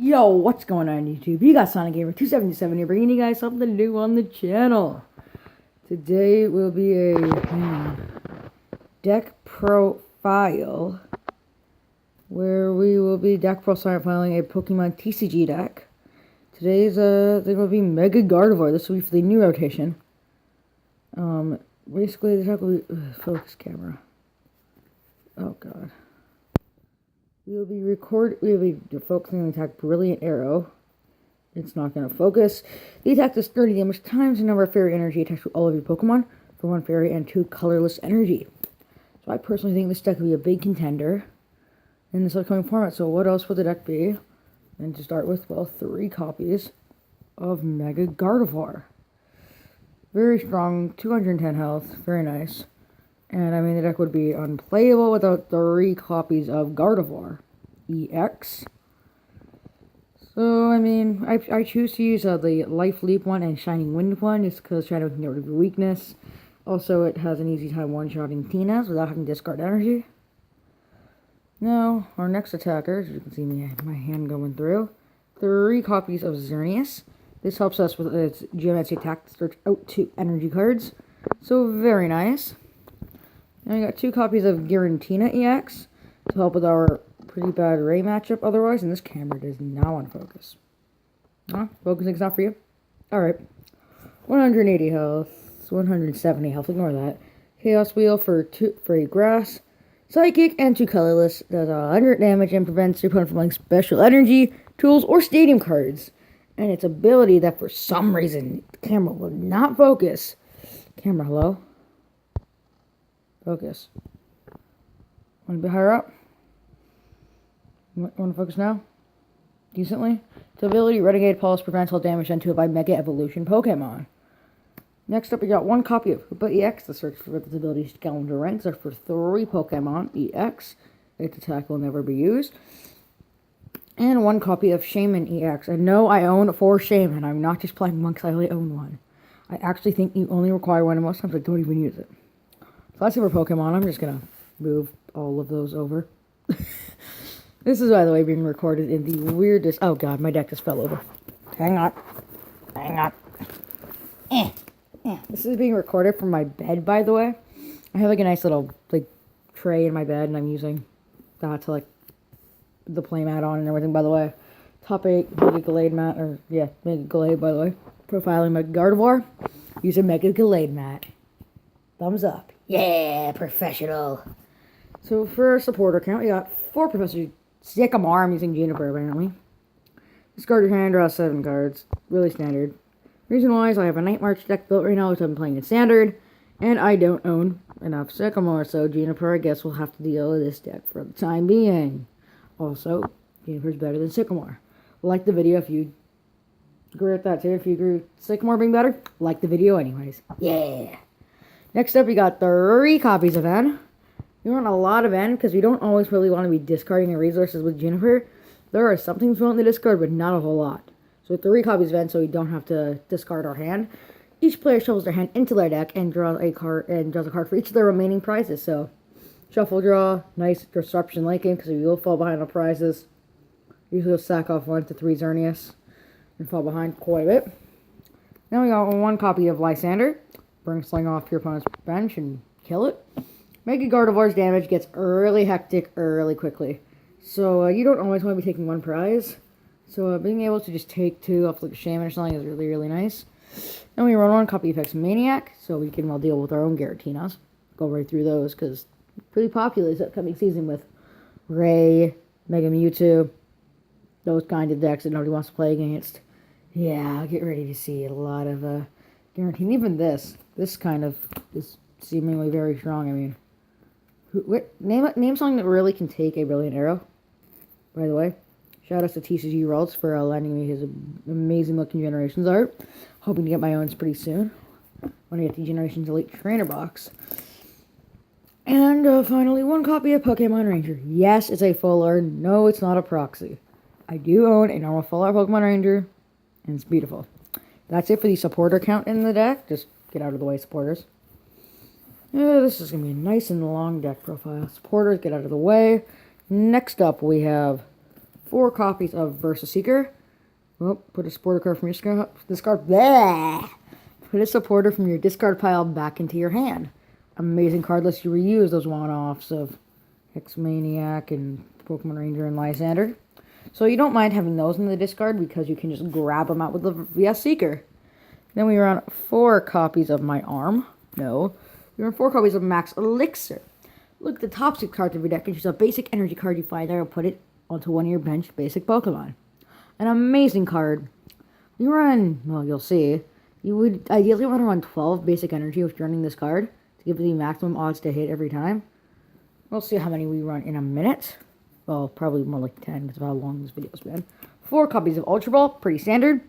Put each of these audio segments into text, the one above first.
Yo, what's going on YouTube? You got Sonic Gamer 277 here, bringing you guys something new on the channel. Today will be a deck profile, where we will be deck profiling a Pokemon TCG deck. Today's thing will be Mega Gardevoir. This will be for the new rotation. Basically the deck will be focus camera. Oh god. We'll be focusing on the attack Brilliant Arrow. It's not going to focus. The attack does 30 damage times the number of fairy energy attached to all of your Pokemon for 1 fairy and 2 colorless energy. So I personally think this deck will be a big contender in this upcoming format. So what else would the deck be? And to start with, well, 3 copies of Mega Gardevoir. Very strong, 210 health, very nice. And I mean, the deck would be unplayable without 3 copies of Gardevoir EX. So, I mean, I choose to use the Life Leap one and Shining Wind one, just because Shadow can get rid of your weakness. Also, it has an easy time one-shotting Tina's without having to discard energy. Now, our next attacker, as you can see my hand going through, 3 copies of Xerneas. This helps us with its geomancy attack to search out 2 energy cards. So, very nice. And we got 2 copies of Giratina EX to help with our pretty bad Ray matchup otherwise, and this camera does not want to focus. Huh? Focusing's not for you? Alright. 180 health, 170 health, ignore that. Chaos Wheel for a grass. Psychic and 2 colorless, does 100 damage and prevents your opponent from playing special energy, tools, or stadium cards. And its ability that for some reason the camera will not focus. Camera, hello? Focus. Want to be higher up? Want to focus now? Decently? Its ability, Renegade Pulse, prevents all damage done to it by Mega Evolution Pokemon. Next up, we got 1 copy of Hoopa EX. The search for its ability Scavenger ranks are for 3 Pokemon EX. Its attack will never be used. And 1 copy of Shaman EX. And no, I own 4 Shaman. I'm not just playing monks, I only own 1. I actually think you only require 1, and most times I don't even use it. That's it for Pokemon. I'm just gonna move all of those over. This is, by the way, being recorded in the weirdest... Oh god, my deck just fell over. Hang on. Hang on. This is being recorded from my bed, by the way. I have like a nice little tray in my bed, and I'm using that to the playmat on and everything, by the way. Top 8 Mega Gallade mat, Mega Gallade, by the way. Profiling Mega Gardevoir. Using Mega Gallade mat. Thumbs up. Yeah, professional. So for our supporter count, we got 4 Professor Sycamore. I'm using Juniper, apparently. Discard your hand, draw 7 cards. Really standard. Reason-wise, I have a Night March deck built right now, which I'm playing in standard. And I don't own enough Sycamore, so Juniper, I guess, will have to deal with this deck for the time being. Also, Juniper's better than Sycamore. Like the video if you agree with that too. If you agree with Sycamore being better, like the video anyways. Yeah! Next up, we got 3 copies of N. We want a lot of N, because we don't always really want to be discarding the resources with Juniper. There are some things we want to discard, but not a whole lot. So 3 copies of N, so we don't have to discard our hand. Each player shuffles their hand into their deck and draws a card for each of their remaining prizes. So, shuffle draw, nice disruption late game, because we will fall behind on prizes. Usually we'll sack off 1 to 3 Xerneas and fall behind quite a bit. Now we got 1 copy of Lysander. Bring Sling off your opponent's bench and kill it. Mega Gardevoir's damage gets really hectic really quickly. So you don't always want to be taking 1 prize. So being able to just take 2 off like a Shaman or something is really, really nice. Then we run 1 copy of X Maniac, so we can deal with our own Garatinas. Go right through those, because pretty popular this upcoming season with Ray, Mega Mewtwo, those kind of decks that nobody wants to play against. Yeah, get ready to see a lot of Giratina. Even this kind of is seemingly very strong. I mean, name something that really can take a Brilliant Arrow. By the way, shout out to TCG Rolls for lending me his amazing looking Generations art. Hoping to get my own pretty soon when I get the Generations Elite Trainer box. And finally, 1 copy of Pokemon Ranger. Yes, it's a full art. No, it's not a proxy. I do own a normal full art Pokemon Ranger, and it's beautiful. That's it for the supporter count in the deck. Just get out of the way, supporters. This is going to be a nice and long deck profile. Supporters, get out of the way. Next up, we have 4 copies of Versa Seeker. Oh, put a supporter card from your discard. Blah! Put a supporter from your discard pile back into your hand. Amazing card lets you reuse those one-offs of X-Maniac and Pokemon Ranger and Lysander. So you don't mind having those in the discard because you can just grab them out with the VS Seeker. Then we run 4 copies of My Arm. No. We run 4 copies of Max Elixir. Look at the top 6 cards of your deck and choose a basic energy card you find there and put it onto one of your bench basic Pokemon. An amazing card. You run, well, you'll see. You would ideally want to run 12 basic energy if you're running this card to give the maximum odds to hit every time. We'll see how many we run in a minute. Well, probably more like 10 because of how long this video's been. 4 copies of Ultra Ball, pretty standard.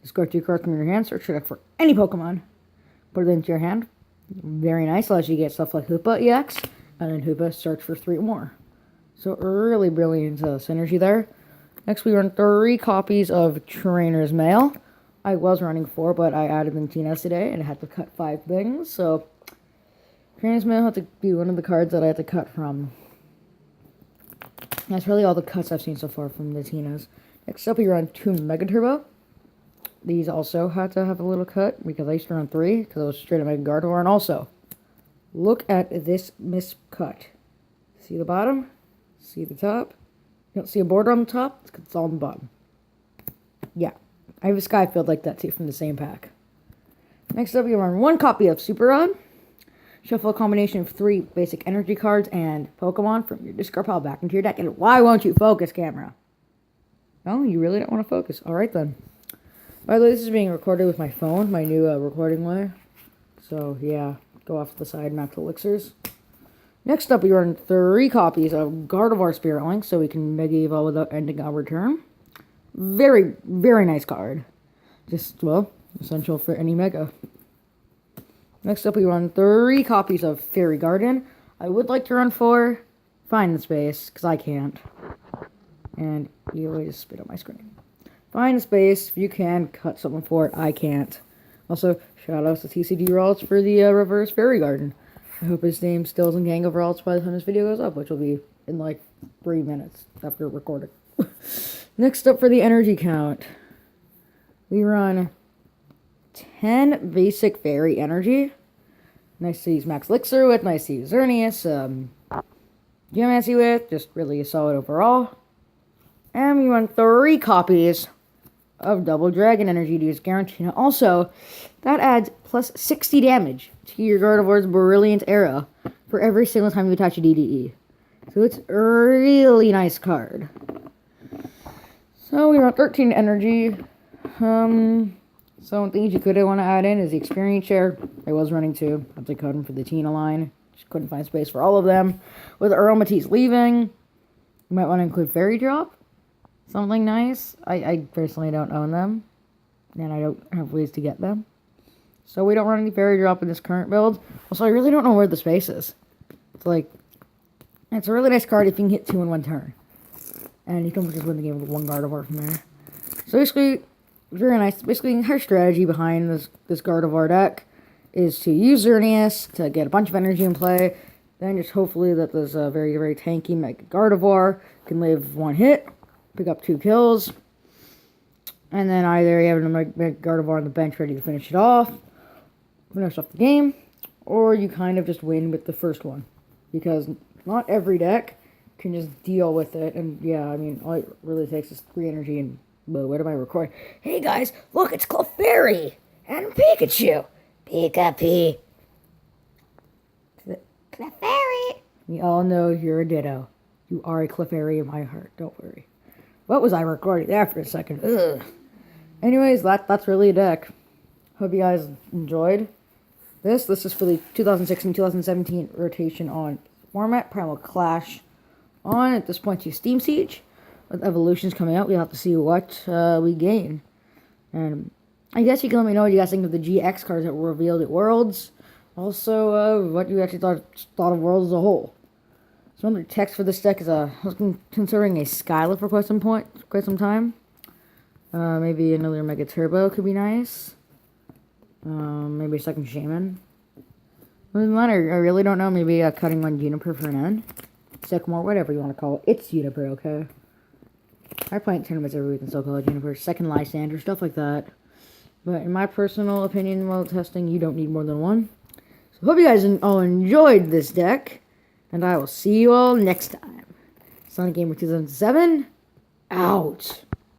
Discard 2 cards from your hand, search your deck for any Pokemon. Put it into your hand. Very nice, allows you to get stuff like Hoopa EX, and then Hoopa search for 3 more. So really brilliant synergy there. Next we run 3 copies of Trainer's Mail. I was running 4, but I added them Tina's today, and I had to cut 5 things, so Trainer's Mail had to be one of the cards that I had to cut from. That's really all the cuts I've seen so far from the Tinas. Next up we run 2 Mega Turbo. These also had to have a little cut because I used to run 3 because I was straight up Mega Gardavoir. And also, look at this miscut. See the bottom? See the top? You don't see a border on the top? It's 'cause it's all on the bottom. Yeah, I have a Skyfield like that too from the same pack. Next up, we run 1 copy of Super Rod. Shuffle a combination of 3 basic energy cards and Pokemon from your discard pile back into your deck. And why won't you focus, camera? Oh, you really don't want to focus. Alright then. By the way, this is being recorded with my phone, my new recording way. So, yeah, go off to the side, Max Elixirs. Next up, we run 3 copies of Gardevoir Spirit Link, so we can Mega Evolve without ending our turn. Very, very nice card. Just, well, essential for any Mega. Next up, we run 3 copies of Fairy Garden. I would like to run 4. Find the space, because I can't. And you always spit on my screen. Find a space. If you can, cut something for it. I can't. Also, shout outs to TCG Ralts for the reverse Fairy Garden. I hope his name still is in Gang of Ralts by the time this video goes up, which will be in like 3 minutes after recording. Next up for the energy count, we run 10 basic Fairy Energy. Nice to use Max Elixir with, nice to use Xerneas, Geomancy with, just really a solid overall. And we run 3 copies of Double Dragon Energy to use Garantina. Also, that adds plus 60 damage to your Gardevoir's Brilliant Arrow for every single time you attach a DDE. So it's a really nice card. So we run 13 energy. Some things you could want to add in is the experience share. I was running 2. I have to cut them for the Tina line. Just couldn't find space for all of them. With Aromatisse leaving, you might want to include Fairy Drop. Something nice. I personally don't own them. And I don't have ways to get them. So we don't run any Fairy Drop in this current build. Also, I really don't know where the space is. It's like, it's a really nice card if you can hit 2 in 1 turn. And you can just win the game with 1 Gardevoir from there. So basically, very nice. Basically, her strategy behind this Gardevoir deck is to use Xerneas to get a bunch of energy in play. Then just hopefully that this very, very tanky Mega Gardevoir can live 1 hit. Pick up 2 kills. And then either you have a Mega Gardevoir on the bench ready to finish off the game. Or you kind of just win with the first one. Because not every deck can just deal with it. And yeah, I mean, all it really takes is 3 energy and... But what am I recording? Hey guys, look, it's Clefairy and Pikachu. Pika-Pee. Clefairy. We all know you're a Ditto. You are a Clefairy in my heart. Don't worry. What was I recording there for a second? Ugh. Anyways, that's really a deck. Hope you guys enjoyed this. This is for the 2016-2017 rotation on format. Primal Clash on. At this point, to Steam Siege. With evolutions coming out, we'll have to see what we gain. And I guess you can let me know what you guys think of the GX cards that were revealed at Worlds. Also, what you actually thought of Worlds as a whole. So another text for this deck is I was considering a Skyla for quite some time. Maybe another Mega Turbo could be nice. Maybe a second Shaman. Other than that, I really don't know. Maybe cutting one Juniper for an end. Sycamore, whatever you want to call it. It's Juniper, okay? I play in tournaments every week in Soul College Universe, second Lysander, stuff like that. But in my personal opinion, while testing, you don't need more than one. So hope you guys all enjoyed this deck, and I will see you all next time. Sonic Gamer 2007, out.